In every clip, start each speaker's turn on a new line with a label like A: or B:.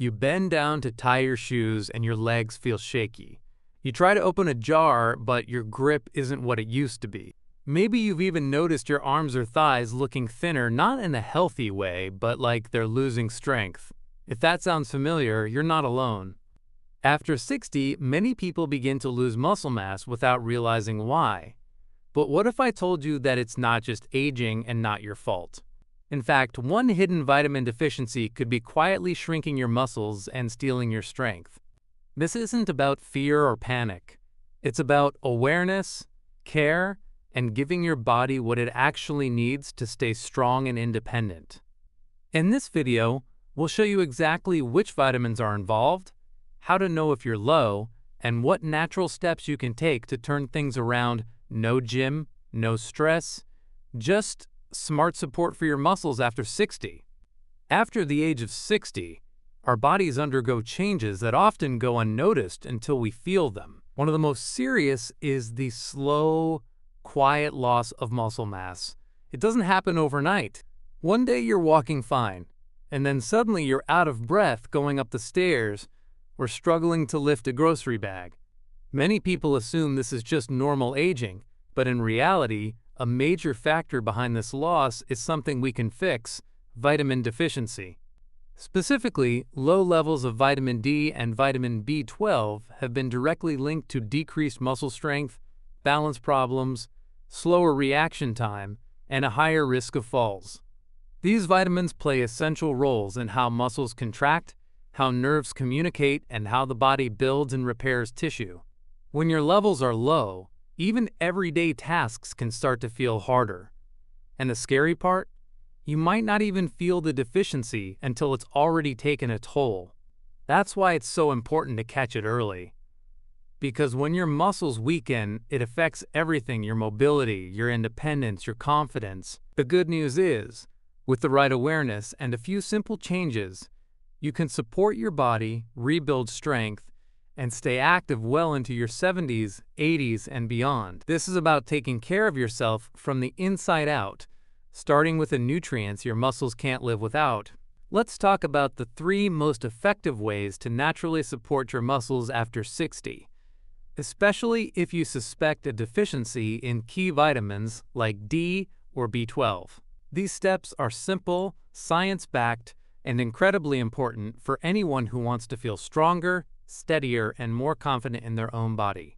A: You bend down to tie your shoes and your legs feel shaky. You try to open a jar, but your grip isn't what it used to be. Maybe you've even noticed your arms or thighs looking thinner, not in a healthy way, but like they're losing strength. If that sounds familiar, you're not alone. After 60, many people begin to lose muscle mass without realizing why. But what if I told you that it's not just aging and not your fault? In fact, one hidden vitamin deficiency could be quietly shrinking your muscles and stealing your strength. This isn't about fear or panic. It's about awareness, care, and giving your body what it actually needs to stay strong and independent. In this video, we'll show you exactly which vitamins are involved, how to know if you're low, and what natural steps you can take to turn things around. No gym, no stress, just smart support for your muscles after 60. After the age of 60, our bodies undergo changes that often go unnoticed until we feel them. One of the most serious is the slow, quiet loss of muscle mass. It doesn't happen overnight. One day you're walking fine, and then suddenly you're out of breath going up the stairs or struggling to lift a grocery bag. Many people assume this is just normal aging, but in reality, a major factor behind this loss is something we can fix: vitamin deficiency. Specifically, low levels of vitamin D and vitamin B12 have been directly linked to decreased muscle strength, balance problems, slower reaction time, and a higher risk of falls. These vitamins play essential roles in how muscles contract, how nerves communicate, and how the body builds and repairs tissue. When your levels are low, even everyday tasks can start to feel harder. And the scary part? You might not even feel the deficiency until it's already taken a toll. That's why it's so important to catch it early. Because when your muscles weaken, it affects everything: your mobility, your independence, your confidence. The good news is, with the right awareness and a few simple changes, you can support your body, rebuild strength, and stay active well into your 70s, 80s, and beyond. This is about taking care of yourself from the inside out, starting with the nutrients your muscles can't live without. Let's talk about the 3 most effective ways to naturally support your muscles after 60, especially if you suspect a deficiency in key vitamins like D or B12. These steps are simple, science-backed, and incredibly important for anyone who wants to feel stronger, steadier, and more confident in their own body.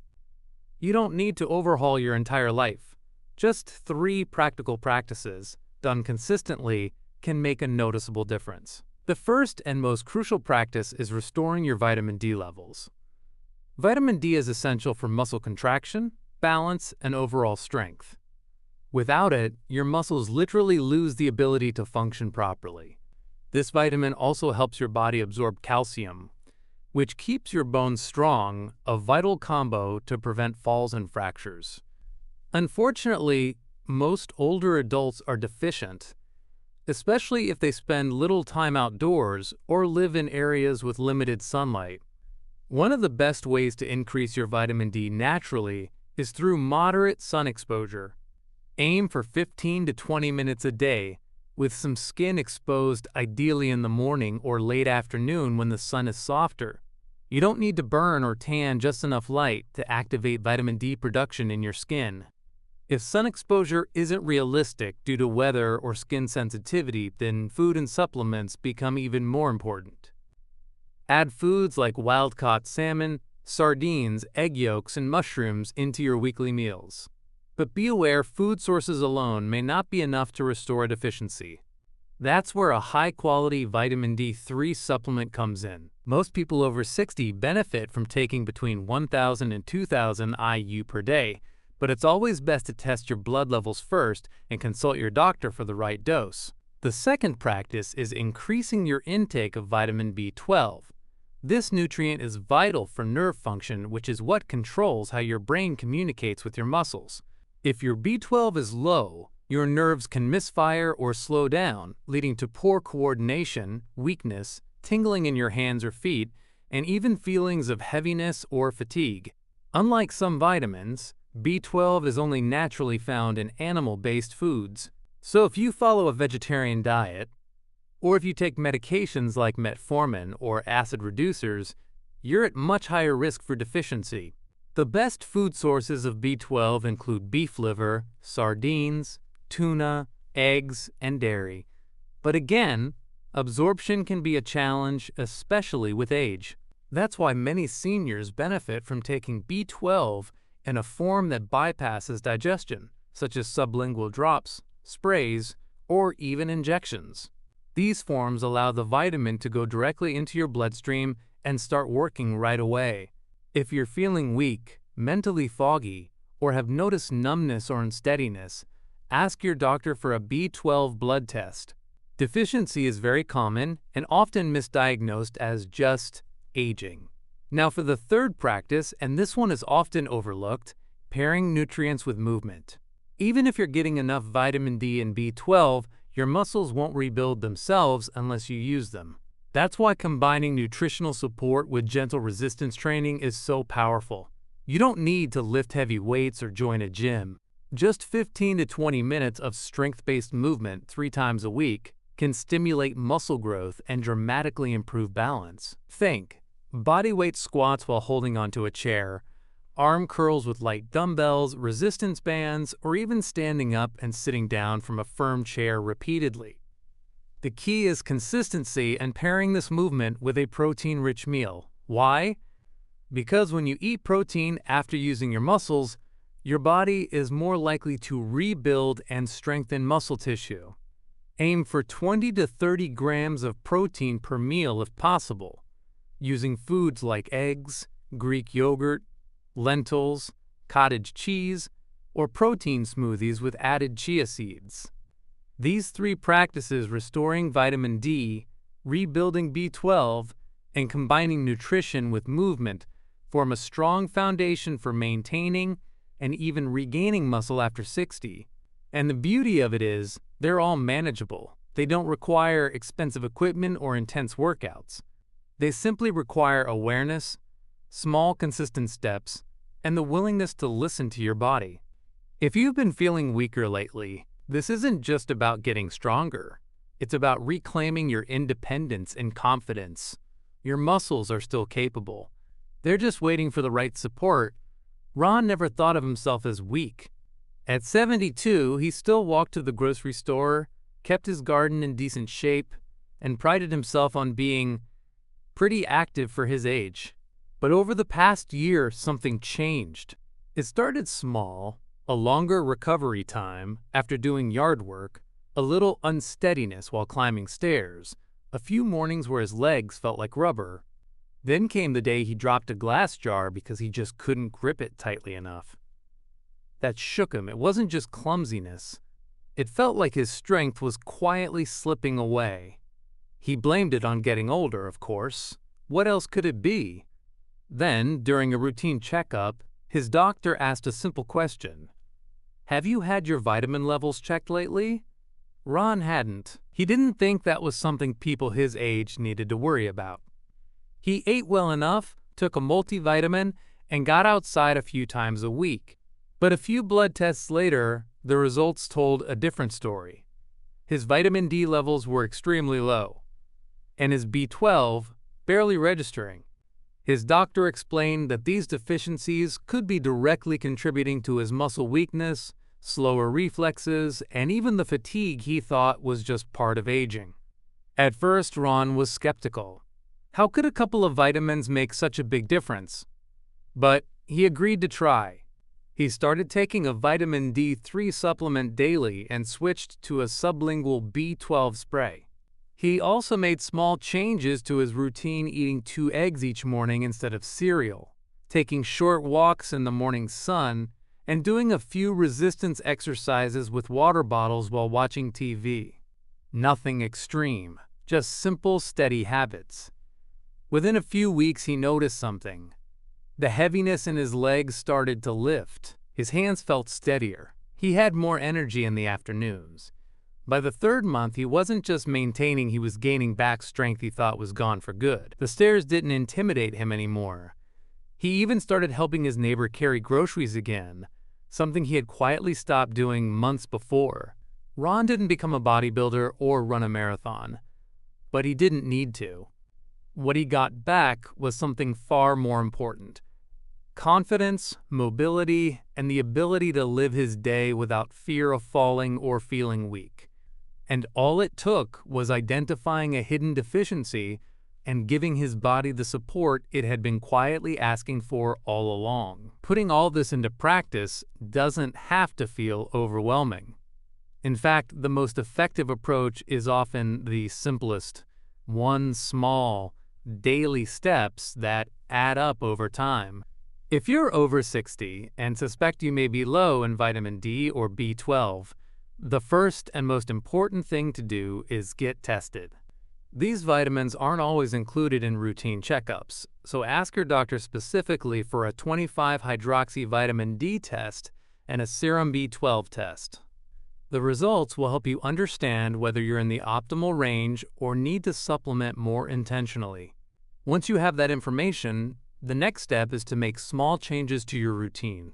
A: You don't need to overhaul your entire life. Just 3 practical practices, done consistently, can make a noticeable difference. The first and most crucial practice is restoring your vitamin D levels. Vitamin D is essential for muscle contraction, balance, and overall strength. Without it, your muscles literally lose the ability to function properly. This vitamin also helps your body absorb calcium, which keeps your bones strong, a vital combo to prevent falls and fractures. Unfortunately, most older adults are deficient, especially if they spend little time outdoors or live in areas with limited sunlight. One of the best ways to increase your vitamin D naturally is through moderate sun exposure. Aim for 15 to 20 minutes a day, with some skin exposed, ideally in the morning or late afternoon when the sun is softer. You don't need to burn or tan, just enough light to activate vitamin D production in your skin. If sun exposure isn't realistic due to weather or skin sensitivity, then food and supplements become even more important. Add foods like wild-caught salmon, sardines, egg yolks, and mushrooms into your weekly meals. But be aware, food sources alone may not be enough to restore a deficiency. That's where a high-quality vitamin D3 supplement comes in. Most people over 60 benefit from taking between 1,000 and 2,000 IU per day, but it's always best to test your blood levels first and consult your doctor for the right dose. The second practice is increasing your intake of vitamin B12. This nutrient is vital for nerve function, which is what controls how your brain communicates with your muscles. If your B12 is low, your nerves can misfire or slow down, leading to poor coordination, weakness, tingling in your hands or feet, and even feelings of heaviness or fatigue. Unlike some vitamins, B12 is only naturally found in animal-based foods. So if you follow a vegetarian diet, Or if you take medications like metformin or acid reducers, you're at much higher risk for deficiency. The best food sources of B12 include beef liver, sardines, tuna, eggs, and dairy. But again, absorption can be a challenge, especially with age. That's why many seniors benefit from taking B12 in a form that bypasses digestion, such as sublingual drops, sprays, or even injections. These forms allow the vitamin to go directly into your bloodstream and start working right away. If you're feeling weak, mentally foggy, or have noticed numbness or unsteadiness, ask your doctor for a B12 blood test. Deficiency is very common and often misdiagnosed as just aging. Now for the third practice, and this one is often overlooked, pairing nutrients with movement. Even if you're getting enough vitamin D and B12, your muscles won't rebuild themselves unless you use them. That's why combining nutritional support with gentle resistance training is so powerful. You don't need to lift heavy weights or join a gym. Just 15 to 20 minutes of strength-based movement 3 times a week can stimulate muscle growth and dramatically improve balance. Think bodyweight squats while holding onto a chair, arm curls with light dumbbells, resistance bands, or even standing up and sitting down from a firm chair repeatedly. The key is consistency and pairing this movement with a protein-rich meal. Why? Because when you eat protein after using your muscles, your body is more likely to rebuild and strengthen muscle tissue. Aim for 20 to 30 grams of protein per meal if possible, using foods like eggs, Greek yogurt, lentils, cottage cheese, or protein smoothies with added chia seeds. These 3 practices, restoring vitamin D, rebuilding B12, and combining nutrition with movement, form a strong foundation for maintaining and even regaining muscle after 60. And the beauty of it is, they're all manageable. They don't require expensive equipment or intense workouts. They simply require awareness, small consistent steps, and the willingness to listen to your body. If you've been feeling weaker lately, this isn't just about getting stronger. It's about reclaiming your independence and confidence. Your muscles are still capable. They're just waiting for the right support. Ron never thought of himself as weak. At 72, he still walked to the grocery store, kept his garden in decent shape, and prided himself on being pretty active for his age. But over the past year, something changed. It started small, a longer recovery time after doing yard work, a little unsteadiness while climbing stairs, a few mornings where his legs felt like rubber. Then came the day he dropped a glass jar because he just couldn't grip it tightly enough. That shook him. It wasn't just clumsiness. It felt like his strength was quietly slipping away. He blamed it on getting older, of course. What else could it be? Then, during a routine checkup, his doctor asked a simple question. Have you had your vitamin levels checked lately? Ron hadn't. He didn't think that was something people his age needed to worry about. He ate well enough, took a multivitamin, and got outside a few times a week. But a few blood tests later, the results told a different story. His vitamin D levels were extremely low, and his B12 barely registering. His doctor explained that these deficiencies could be directly contributing to his muscle weakness, slower reflexes, and even the fatigue he thought was just part of aging. At first, Ron was skeptical. How could a couple of vitamins make such a big difference? But he agreed to try. He started taking a vitamin D3 supplement daily and switched to a sublingual B12 spray. He also made small changes to his routine, eating 2 eggs each morning instead of cereal, taking short walks in the morning sun, and doing a few resistance exercises with water bottles while watching TV. Nothing extreme, just simple, steady habits. Within a few weeks, he noticed something. The heaviness in his legs started to lift. His hands felt steadier. He had more energy in the afternoons. By the 3rd month, he wasn't just maintaining, he was gaining back strength he thought was gone for good. The stairs didn't intimidate him anymore. He even started helping his neighbor carry groceries again, something he had quietly stopped doing months before. Ron didn't become a bodybuilder or run a marathon, but he didn't need to. What he got back was something far more important: confidence, mobility, and the ability to live his day without fear of falling or feeling weak. And all it took was identifying a hidden deficiency and giving his body the support it had been quietly asking for all along. Putting all this into practice doesn't have to feel overwhelming. In fact, the most effective approach is often the simplest: one small, daily steps that add up over time. If you're over 60 and suspect you may be low in vitamin D or B12, the first and most important thing to do is get tested. These vitamins aren't always included in routine checkups, so ask your doctor specifically for a 25-hydroxy vitamin D test and a serum B12 test. The results will help you understand whether you're in the optimal range or need to supplement more intentionally. Once you have that information, the next step is to make small changes to your routine.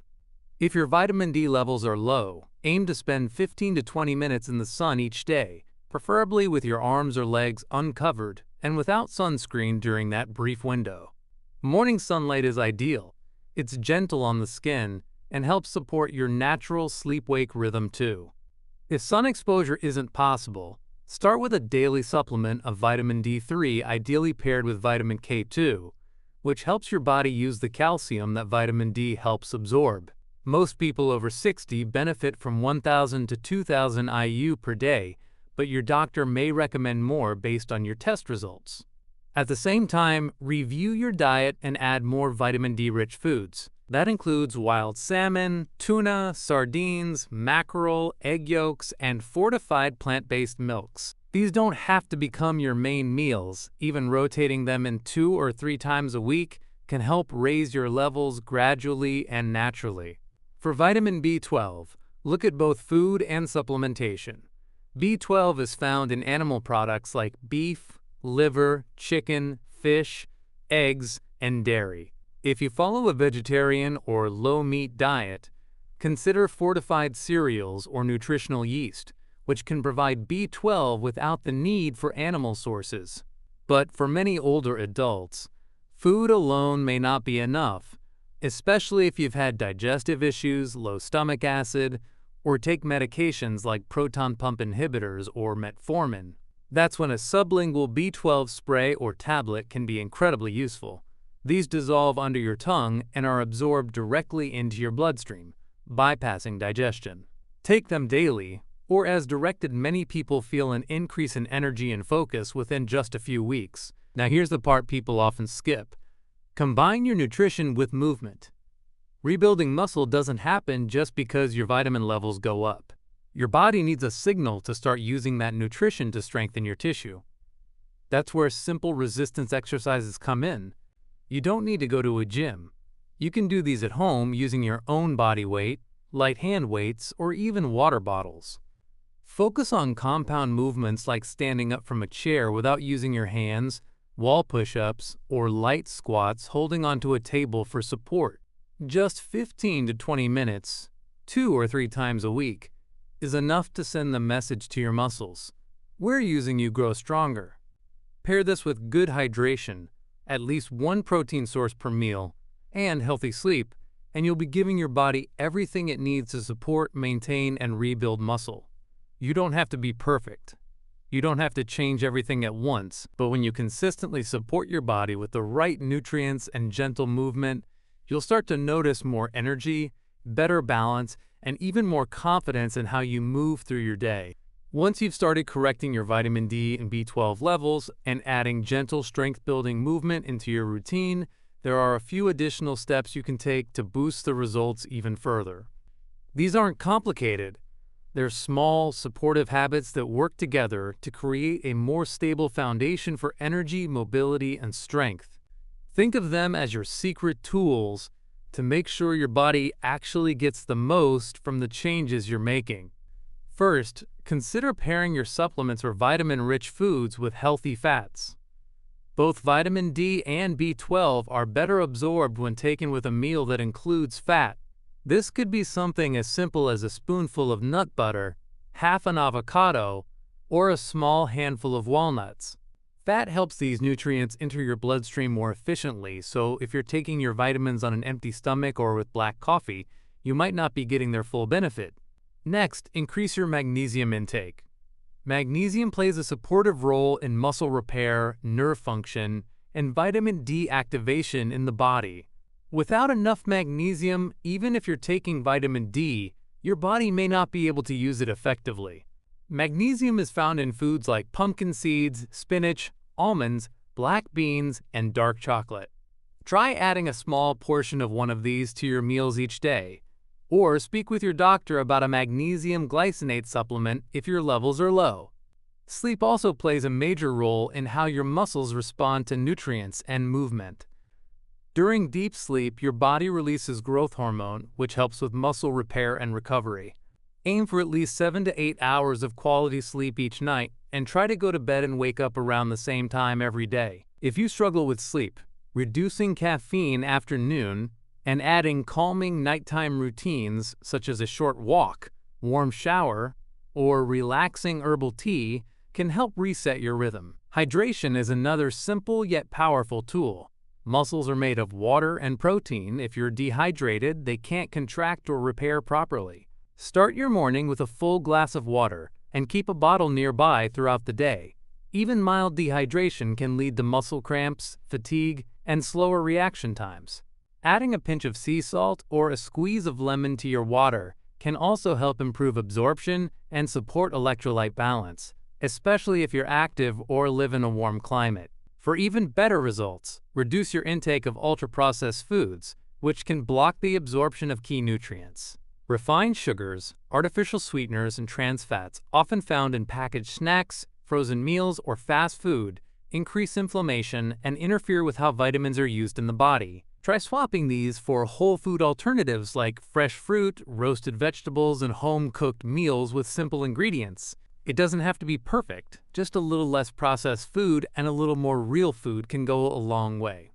A: If your vitamin D levels are low, aim to spend 15 to 20 minutes in the sun each day, preferably with your arms or legs uncovered and without sunscreen during that brief window. Morning sunlight is ideal. It's gentle on the skin and helps support your natural sleep-wake rhythm too. If sun exposure isn't possible, start with a daily supplement of vitamin D3, ideally paired with vitamin K2, which helps your body use the calcium that vitamin D helps absorb. Most people over 60 benefit from 1,000 to 2,000 IU per day, but your doctor may recommend more based on your test results. At the same time, review your diet and add more vitamin D-rich foods. That includes wild salmon, tuna, sardines, mackerel, egg yolks, and fortified plant-based milks. These don't have to become your main meals. Even rotating them in 2 or 3 times a week can help raise your levels gradually and naturally. For vitamin B12, look at both food and supplementation. B12 is found in animal products like beef, liver, chicken, fish, eggs, and dairy. If you follow a vegetarian or low-meat diet, consider fortified cereals or nutritional yeast, which can provide B12 without the need for animal sources. But for many older adults, food alone may not be enough, especially if you've had digestive issues, low stomach acid, or take medications like proton pump inhibitors or metformin. That's when a sublingual B12 spray or tablet can be incredibly useful. These dissolve under your tongue and are absorbed directly into your bloodstream, bypassing digestion. Take them daily, or as directed, many people feel an increase in energy and focus within just a few weeks. Now here's the part people often skip. Combine your nutrition with movement. Rebuilding muscle doesn't happen just because your vitamin levels go up. Your body needs a signal to start using that nutrition to strengthen your tissue. That's where simple resistance exercises come in. You don't need to go to a gym. You can do these at home using your own body weight, light hand weights, or even water bottles. Focus on compound movements like standing up from a chair without using your hands, wall push-ups, or light squats holding onto a table for support. Just 15 to 20 minutes, 2 or 3 times a week, is enough to send the message to your muscles: we're using you grow stronger. Pair this with good hydration, at least 1 protein source per meal, and healthy sleep, and you'll be giving your body everything it needs to support, maintain, and rebuild muscle. You don't have to be perfect. You don't have to change everything at once, but when you consistently support your body with the right nutrients and gentle movement, you'll start to notice more energy, better balance, and even more confidence in how you move through your day. Once you've started correcting your vitamin D and B12 levels and adding gentle strength-building movement into your routine, there are a few additional steps you can take to boost the results even further. These aren't complicated. They're small, supportive habits that work together to create a more stable foundation for energy, mobility, and strength. Think of them as your secret tools to make sure your body actually gets the most from the changes you're making. First, consider pairing your supplements or vitamin-rich foods with healthy fats. Both vitamin D and B12 are better absorbed when taken with a meal that includes fat. This could be something as simple as a spoonful of nut butter, half an avocado, or a small handful of walnuts. Fat helps these nutrients enter your bloodstream more efficiently, so if you're taking your vitamins on an empty stomach or with black coffee, you might not be getting their full benefit. Next, increase your magnesium intake. Magnesium plays a supportive role in muscle repair, nerve function, and vitamin D activation in the body. Without enough magnesium, even if you're taking vitamin D, your body may not be able to use it effectively. Magnesium is found in foods like pumpkin seeds, spinach, almonds, black beans, and dark chocolate. Try adding a small portion of one of these to your meals each day, or speak with your doctor about a magnesium glycinate supplement if your levels are low. Sleep also plays a major role in how your muscles respond to nutrients and movement. During deep sleep, your body releases growth hormone, which helps with muscle repair and recovery. Aim for at least 7 to 8 hours of quality sleep each night, and try to go to bed and wake up around the same time every day. If you struggle with sleep, reducing caffeine after noon and adding calming nighttime routines such as a short walk, warm shower, or relaxing herbal tea can help reset your rhythm. Hydration is another simple yet powerful tool. Muscles are made of water and protein. If you're dehydrated, they can't contract or repair properly. Start your morning with a full glass of water and keep a bottle nearby throughout the day. Even mild dehydration can lead to muscle cramps, fatigue, and slower reaction times. Adding a pinch of sea salt or a squeeze of lemon to your water can also help improve absorption and support electrolyte balance, especially if you're active or live in a warm climate. For even better results, reduce your intake of ultra-processed foods, which can block the absorption of key nutrients. Refined sugars, artificial sweeteners, and trans fats, often found in packaged snacks, frozen meals, or fast food, increase inflammation and interfere with how vitamins are used in the body. Try swapping these for whole food alternatives like fresh fruit, roasted vegetables, and home-cooked meals with simple ingredients. It doesn't have to be perfect, just a little less processed food and a little more real food can go a long way.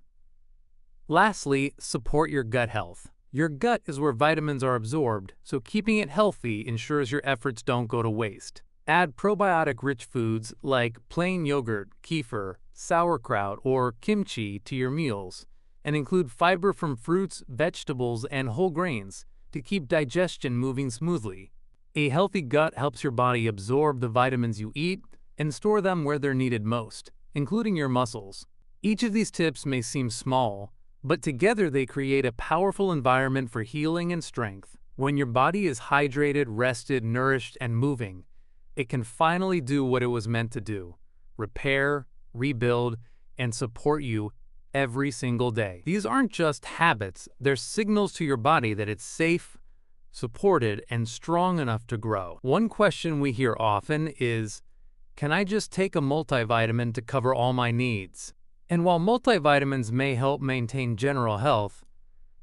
A: Lastly, support your gut health. Your gut is where vitamins are absorbed, so keeping it healthy ensures your efforts don't go to waste. Add probiotic-rich foods like plain yogurt, kefir, sauerkraut, or kimchi to your meals, and include fiber from fruits, vegetables, and whole grains to keep digestion moving smoothly. A healthy gut helps your body absorb the vitamins you eat and store them where they're needed most, including your muscles. Each of these tips may seem small, but together they create a powerful environment for healing and strength. When your body is hydrated, rested, nourished, and moving, it can finally do what it was meant to do: repair, rebuild, and support you every single day. These aren't just habits, they're signals to your body that it's safe, supported, and strong enough to grow. One question we hear often is, can I just take a multivitamin to cover all my needs? And while multivitamins may help maintain general health,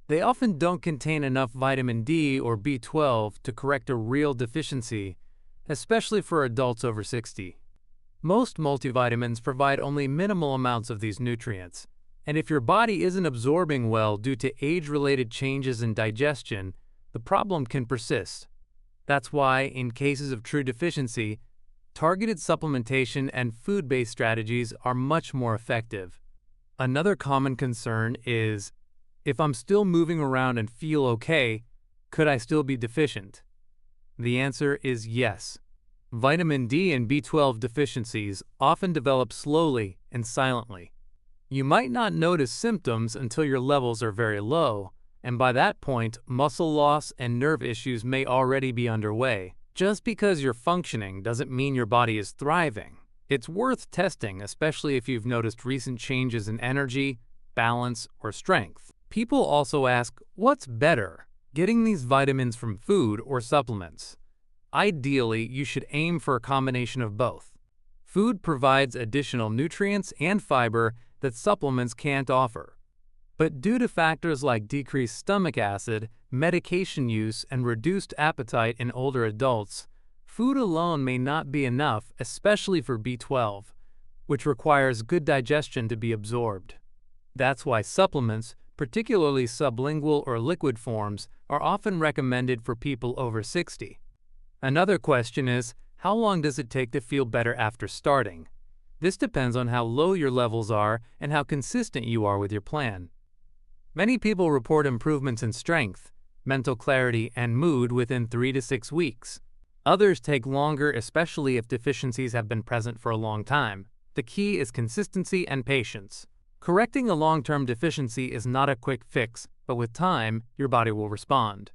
A: they often don't contain enough vitamin D or B12 to correct a real deficiency, especially for adults over 60. Most multivitamins provide only minimal amounts of these nutrients, and if your body isn't absorbing well due to age-related changes in digestion, the problem can persist. That's why, in cases of true deficiency, targeted supplementation and food-based strategies are much more effective. Another common concern is, if I'm still moving around and feel okay, could I still be deficient? The answer is yes. Vitamin D and B12 deficiencies often develop slowly and silently. You might not notice symptoms until your levels are very low, and by that point, muscle loss and nerve issues may already be underway. Just because you're functioning doesn't mean your body is thriving. It's worth testing, especially if you've noticed recent changes in energy, balance, or strength. People also ask, what's better, getting these vitamins from food or supplements? Ideally, you should aim for a combination of both. Food provides additional nutrients and fiber that supplements can't offer. But due to factors like decreased stomach acid, medication use, and reduced appetite in older adults, food alone may not be enough, especially for B12, which requires good digestion to be absorbed. That's why supplements, particularly sublingual or liquid forms, are often recommended for people over 60. Another question is, how long does it take to feel better after starting? This depends on how low your levels are and how consistent you are with your plan. Many people report improvements in strength, mental clarity, and mood within 3 to 6 weeks. Others take longer, especially if deficiencies have been present for a long time. The key is consistency and patience. Correcting a long-term deficiency is not a quick fix, but with time, your body will respond.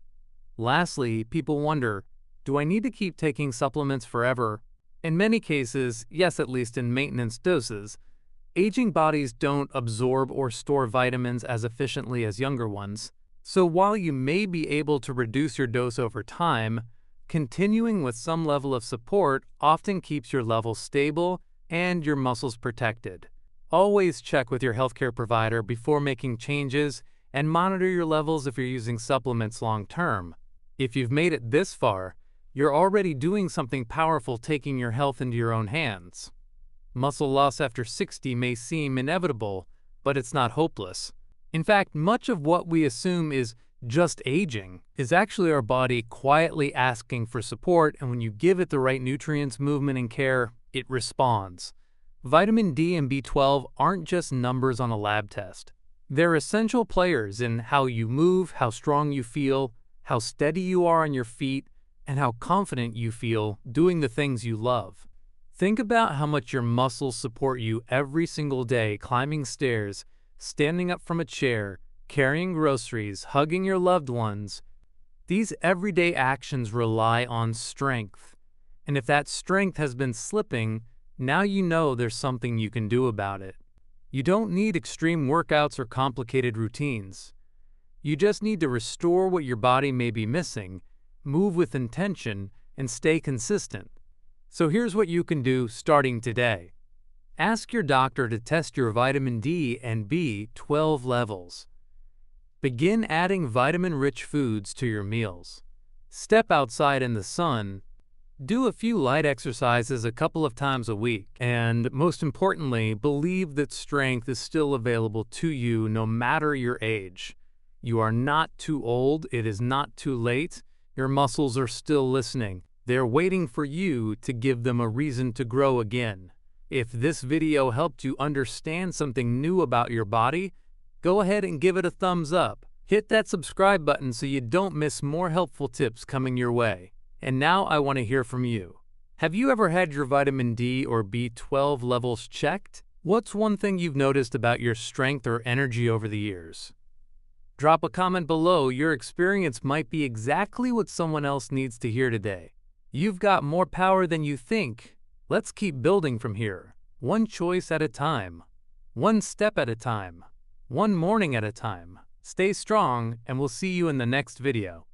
A: Lastly, people wonder, do I need to keep taking supplements forever? In many cases, yes, at least in maintenance doses. Aging bodies don't absorb or store vitamins as efficiently as younger ones. So while you may be able to reduce your dose over time, continuing with some level of support often keeps your levels stable and your muscles protected. Always check with your healthcare provider before making changes and monitor your levels if you're using supplements long term. If you've made it this far, you're already doing something powerful, taking your health into your own hands. Muscle loss after 60 may seem inevitable, but it's not hopeless. In fact, much of what we assume is just aging is actually our body quietly asking for support, and when you give it the right nutrients, movement, and care, it responds. Vitamin D and B12 aren't just numbers on a lab test. They're essential players in how you move, how strong you feel, how steady you are on your feet, and how confident you feel doing the things you love. Think about how much your muscles support you every single day, climbing stairs, standing up from a chair, carrying groceries, hugging your loved ones. These everyday actions rely on strength. And if that strength has been slipping, now you know there's something you can do about it. You don't need extreme workouts or complicated routines. You just need to restore what your body may be missing, move with intention, and stay consistent. So here's what you can do starting today. Ask your doctor to test your vitamin D and B12 levels. Begin adding vitamin-rich foods to your meals. Step outside in the sun. Do a few light exercises a couple of times a week. And most importantly, believe that strength is still available to you no matter your age. You are not too old. It is not too late. Your muscles are still listening. They're waiting for you to give them a reason to grow again. If this video helped you understand something new about your body, go ahead and give it a thumbs up. Hit that subscribe button so you don't miss more helpful tips coming your way. And now I want to hear from you. Have you ever had your vitamin D or B12 levels checked? What's one thing you've noticed about your strength or energy over the years? Drop a comment below. Your experience might be exactly what someone else needs to hear today. You've got more power than you think. Let's keep building from here. One choice at a time. One step at a time. One morning at a time. Stay strong, and we'll see you in the next video.